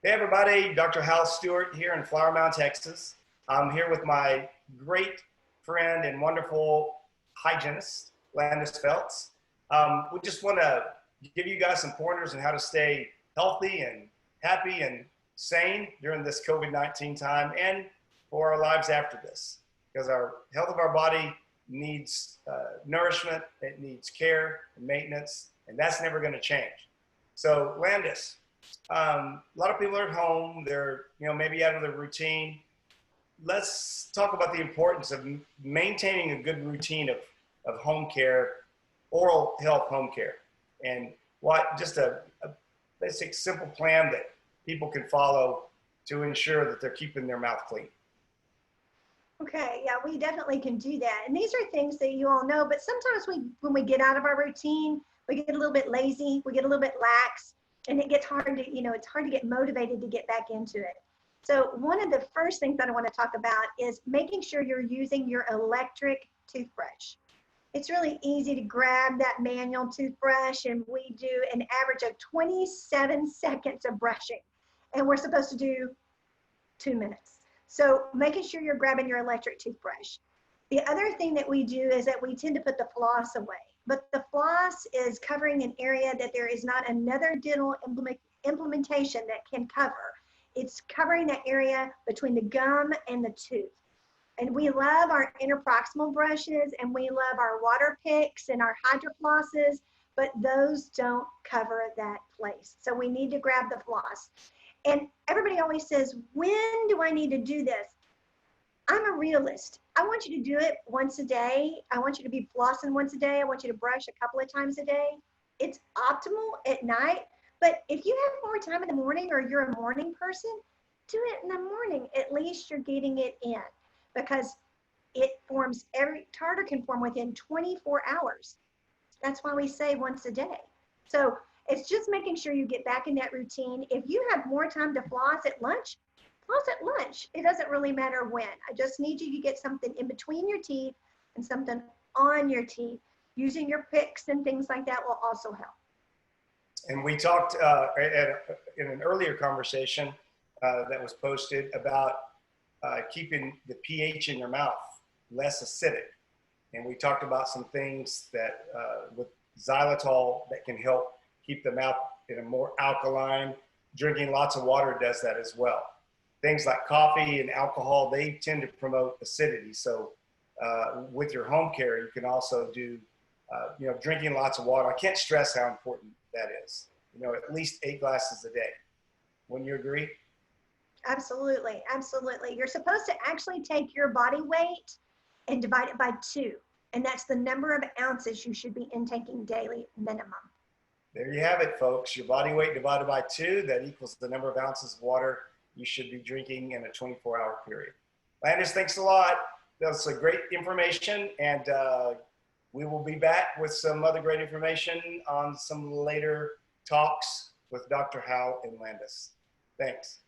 Hey everybody, Dr. Hal Stewart here in Flower Mound, Texas. I'm here with my great friend and wonderful hygienist, Landis. We just want to give you guys some pointers on how to stay healthy and happy and sane during this COVID-19 time and for our lives after this. Because our health of our body needs nourishment, it needs care and maintenance, and that's never going to change. So Landis, a lot of people are at home, they're maybe out of their routine. Let's talk about the importance of maintaining a good routine of home care, oral health home care, and what just a basic simple plan that people can follow to ensure that they're keeping their mouth clean. Okay, yeah, we definitely can do that. And these are things that you all know, but sometimes when we get out of our routine, we get a little bit lazy, we get a little bit lax, and it gets hard to, it's hard to get motivated to get back into it. So one of the first things that I want to talk about is making sure you're using your electric toothbrush. It's really easy to grab that manual toothbrush, and we do an average of 27 seconds of brushing, and we're supposed to do 2 minutes. So making sure you're grabbing your electric toothbrush. The other thing that we do is that we tend to put the floss away, but the floss is covering an area that there is not another dental implementation that can cover. It's covering that area between the gum and the tooth. And we love our interproximal brushes, and we love our water picks and our hydroflosses, but those don't cover that place. So we need to grab the floss. And everybody always says, when do I need to do this? I'm a realist. I want you to do it once a day. I want you to be flossing once a day. I want you to brush a couple of times a day. It's optimal at night, but if you have more time in the morning or you're a morning person, do it in the morning. At least you're getting it in, because it forms, tartar can form within 24 hours. That's why we say once a day. So it's just making sure you get back in that routine. If you have more time to floss at lunch, floss at lunch. It doesn't really matter when. I just need you to get something in between your teeth and something on your teeth. Using your picks and things like that will also help. And we talked in an earlier conversation that was posted about keeping the pH in your mouth less acidic. And we talked about some things that with xylitol that can help keep the mouth in a more alkaline. Drinking lots of water does that as well. Things like coffee and alcohol, they tend to promote acidity. So with your home care, you can also do, drinking lots of water. I can't stress how important that is. At least 8 glasses a day. Wouldn't you agree? Absolutely, absolutely. You're supposed to actually take your body weight and divide it by 2. And that's the number of ounces you should be intaking daily minimum. There you have it, folks. Your body weight divided by 2, that equals the number of ounces of water you should be drinking in a 24-hour period. Landis, thanks a lot. That's a great information, and we will be back with some other great information on some later talks with Dr. Hal and Landis. Thanks.